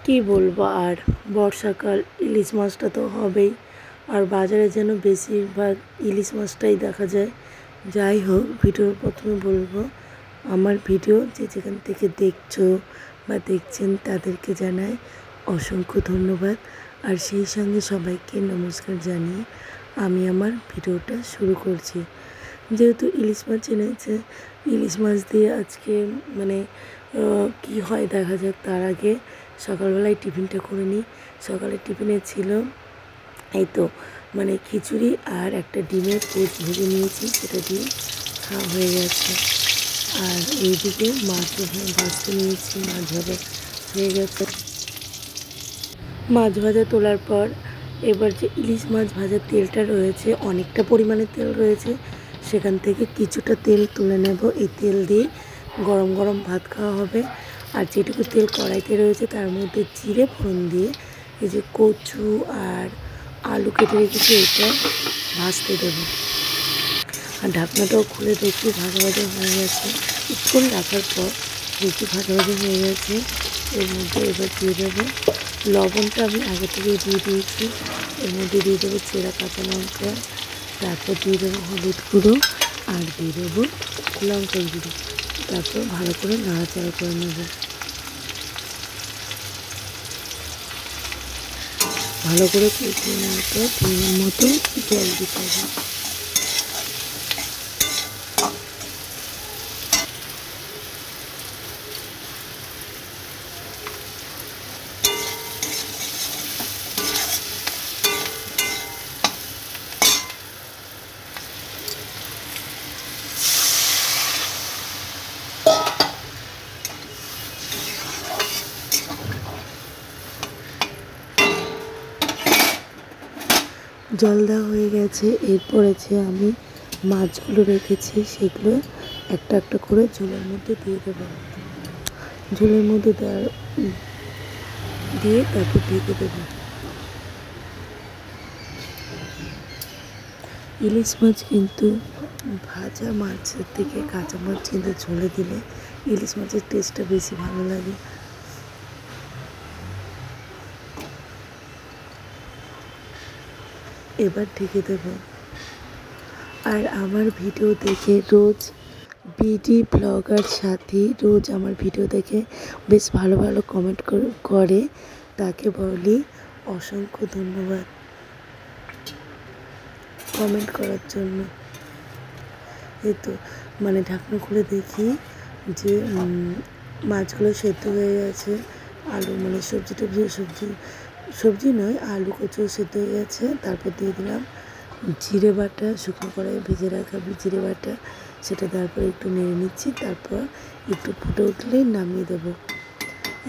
কি বলবো আর, বর্ষাকাল, ইলিশ মাছটা তো হবেই। আর বাজারে যেন বেশিরভাগ ইলিশ মাছটাই দেখা যায়। যাই হোক, ভিডিওর প্রথমে বলবো, আমার ভিডিও যে যেখান থেকে দেখছো বা দেখছেন তাদেরকে জানাই অসংখ্য ধন্যবাদ। আর সেই সঙ্গে সবাইকে নমস্কার জানিয়ে আমি আমার ভিডিওটা শুরু করছি। যেহেতু ইলিশ মাছ এনেছে, ইলিশ মাছ দিয়ে আজকে মানে কি হয় দেখা যাক। তার আগে সকালবেলায় টিফিনটা করে নিই। সকালের টিফিনে ছিল এই তো মানে খিচুড়ি আর একটা ডিমের পোচ ভেজে নিয়েছি, সেটা দিয়ে খাওয়া হয়ে গেছে। আর এইদিকে মাছও ভাজতে নিয়েছি, মাছ ভাজা হয়ে গেছে। মাছ ভাজা তোলার পর এবার যে ইলিশ মাছ ভাজার তেলটা রয়েছে, অনেকটা পরিমাণে তেল রয়েছে, সেখান থেকে কিছুটা তেল তুলে নেব। এই তেল দিয়ে গরম গরম ভাত খাওয়া হবে। আর যেটুকু তেল কড়াইতে রয়েছে তার মধ্যে জিরে ফোড়ন দিয়ে এই যে কচু আর আলু কেটে রেখেছি, এটা ভাজতে দেবো। আর ঢাকনাটাও খুলে দেখি ভাজা ভাজা হয়ে গেছে। কিছুক্ষণ রাখার পর দেখি ভাজা ভাজা হয়ে গেছে। এর মধ্যে এবার দিয়ে দেবো লবণটা, আমি আগে থেকে দিয়ে দিয়েছি। এর মধ্যে দিয়ে দেবো চেরা কাঁচা লঙ্কা, তারপর দিয়ে দেবো হলুদ গুঁড়ো আর দিয়ে দেবো লঙ্কার গুঁড়ো। তারপর ভালো করে নাড়াচাড়া করে নেব। ভালো করে কষিয়ে নেওয়ার পর পরিমাণ মতো জল দিতে হবে। জল দেওয়া হয়ে গেছে। এরপরে যে আমি মাছগুলো রেখেছি সেগুলো একটা একটা করে ঝোলের মধ্যে দিয়ে দেবো। ঝোলের মধ্যে দিয়ে তারপর ঢেকে দেবো। ইলিশ মাছ কিন্তু ভাজা মাছের থেকে কাঁচা মাছ কিন্তু ঝোলে দিলে ইলিশ মাছের টেস্টটা বেশি ভালো লাগে। এবার ঢেকে দেব। আর আমার ভিডিও দেখে রোজ বিডি ব্লগার সাথী রোজ আমার ভিডিও দেখে বেশ ভালো ভালো কমেন্ট করে, তাকে বলি অসংখ্য ধন্যবাদ কমেন্ট করার জন্য। এই তো মানে ঢাকনা খুলে দেখি যে মাছগুলো সেদ্ধ হয়ে গেছে। আলু মানে সবজি নয়, আলু কচু সেদ্ধ হয়ে গেছে। তারপর দিয়ে দিলাম জিরে বাটা, শুকনো কড়াইয়ে ভেজে রাখা জিরে বাটা, সেটা তারপর একটু নেড়ে নিচ্ছি। তারপর একটু ফুটে উঠলেই নামিয়ে দেবো।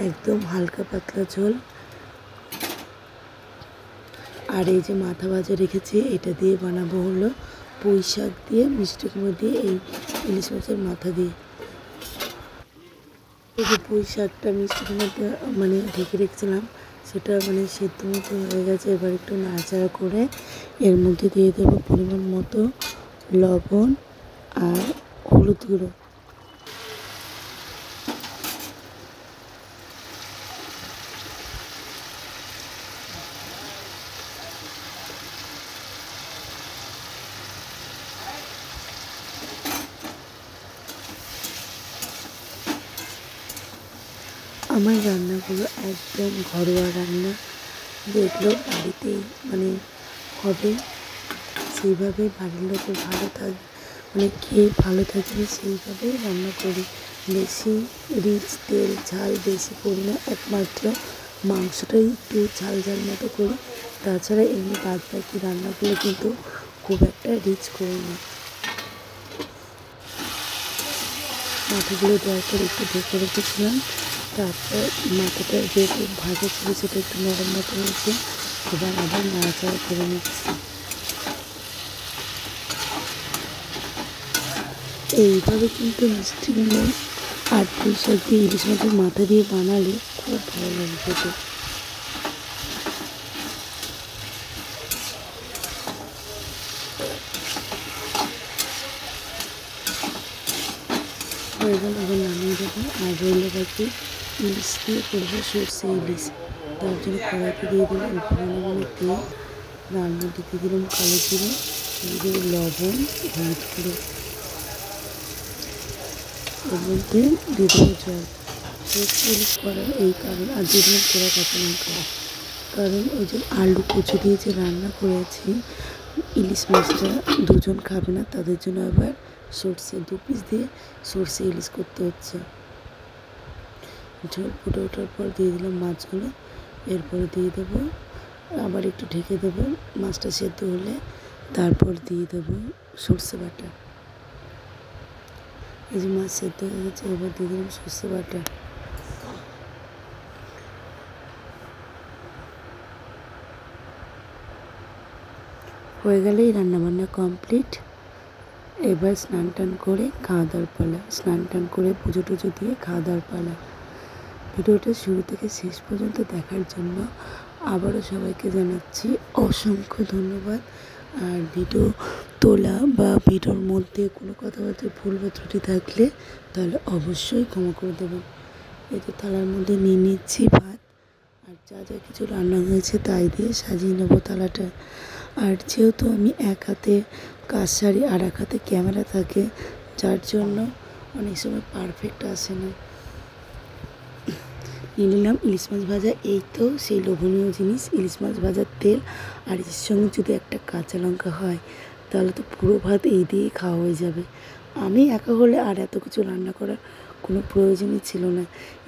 একদম হালকা পাতলা ঝোল। আর এই যে মাথা ভাজা রেখেছি, এটা দিয়ে বানাবো হলো পুঁই শাক দিয়ে, মিষ্টি কুমড়ো দিয়ে, এই ইলিশ মাছের মাথা দিয়ে। এই যে পুঁই শাকটা মিষ্টি কুমড়োতে মানে ঢেকে রেখেছিলাম, সেটা মানে সেদ্ধ মতো হয়ে গেছে। এবার একটু নাড়াচাড়া করে এর মধ্যে দিয়ে দেবো পরিমাণ মতো লবণ আর হলুদ গুঁড়ো। আমার রান্নাগুলো একদম ঘরোয়া রান্না, যেগুলো বাড়িতেই মানে হবে, সেইভাবে বাড়ির লোকের ভালো থাকবে মানে খেয়ে ভালো থাকবে সেইভাবেই রান্না করি। বেশি রিচ তেল ঝাল বেশি করি না, একমাত্র মাংসটাই একটু ঝাল ঝাল মতো করি। তাছাড়া এমনি বাদ বাকি রান্নাগুলো কিন্তু খুব একটা রিচ করি না। মাথাগুলো দেওয়ার পর একটু ঢেকে রেখেছিলাম। তারপর মাথাটা যেহেতু ভাজা ছিল সেটা একটু নরম মতো হয়েছে। এবার আবার নাড়াচাড়া করে নিচ্ছি। এইভাবে কিন্তু মিষ্টি কুমড়ো আর পুঁই শাক দিয়ে ইলিশ মাছের মাথা দিয়ে বানালে খুব ভালো লাগে খেতে। হয়ে গেল, এবার নামিয়ে দেবো। আর রইল বাকি ইলিশ দিয়ে করবো সর্ষে ইলিশ। তার জন্য কড়াইতে দিয়ে দিলাম অল্প পরিমাণে তেল, তার মধ্যে দিয়ে দিলাম কালো জিরে, দিয়ে দিলাম লবণ, হলুদ গুঁড়ো, এর মধ্যে দিয়ে দেবো জল। সর্ষে ইলিশ করার এই কারণ, আর দিয়ে দিলাম পোড়া কাঁচা লঙ্কা, কারণ ওই যে আলু কুচি দিয়ে যে রান্না করেছি ইলিশ মাছটা দুজন খাবে না, তাদের জন্য আবার সর্ষে 2 পিস দিয়ে সর্ষে ইলিশ করতে হচ্ছে। ঝোল ফুটে ওঠার পর দিয়ে দিলাম মাছগুলো, এরপরে দিয়ে দেবো, আবার একটু ঢেকে দেবো, মাছটা সেদ্ধ হলে তারপর দিয়ে দেবো সর্ষে বাটা। এই যে মাছ সেদ্ধ হয়ে গেছে, এবার দিয়ে দিলাম সর্ষে বাটা। হয়ে গেলেই রান্নাবান্না কমপ্লিট। এবার স্নান টান করে খাওয়া দাওয়ার পালা, স্নান টান করে পুজো টুজো দিয়ে খাওয়া দাওয়ার পালা। ভিডিওটা শুরু থেকে শেষ পর্যন্ত দেখার জন্য আবারও সবাইকে জানাচ্ছি অসংখ্য ধন্যবাদ। আর ভিডিও তোলা বা ভিডিওর মধ্যে কোনো কথাবার্তা ভুল বা ত্রুটি থাকলে তাহলে অবশ্যই ক্ষমা করে দেবেন। এই যে থালার মধ্যে নিয়ে নিচ্ছি ভাত, আর যা যা কিছু রান্না হয়েছে তাই দিয়ে সাজিয়ে নেবো থালাটা। আর যেহেতু আমি এক হাতে কাজ সারি আর এক হাতে ক্যামেরা থাকে, যার জন্য অনেক সময় পারফেক্ট আসে না। নিয়ে নিলাম ইলিশ মাছ ভাজা, এই তো সেই লোভনীয় জিনিস ইলিশ মাছ ভাজার তেল, আর এর সঙ্গে যদি একটা কাঁচা লঙ্কা হয় তাহলে তো পুরো ভাত এই দিয়েই খাওয়া হয়ে যাবে। আমি একা হলে আর এত কিছু রান্না করার কোনো প্রয়োজনই ছিল না,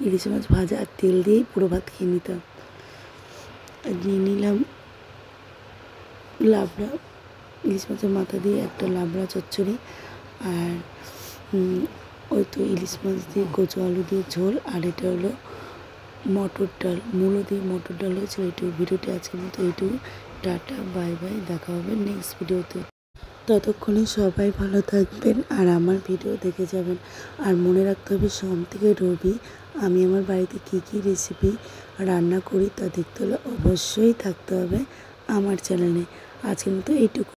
ইলিশ মাছ ভাজা আর তেল দিয়েই পুরো ভাত খেয়ে নিতাম। নিয়ে নিলাম লাবড়া, ইলিশ মাছের মাথা দিয়ে একটা লাবড়া চচ্চড়ি, আর ওই তো ইলিশ মাছ দিয়ে কচু আলু দিয়ে ঝোল, আর এটা হলো মটর ডাল, মূলো দিয়ে মটর ডাল হয়েছিল। এইটুকু ভিডিওটি আজকের মতো এইটুকু। টাটা, বাই বাই, দেখা হবে নেক্সট ভিডিওতে। ততক্ষণে সবাই ভালো থাকবেন আর আমার ভিডিও দেখে যাবেন। আর মনে রাখতে হবে সোম থেকে রবি আমি আমার বাড়িতে কী কী রেসিপি রান্না করি তা দেখতে হলে অবশ্যই থাকতে হবে আমার চ্যানেলে। আজকের মতো এইটুকু।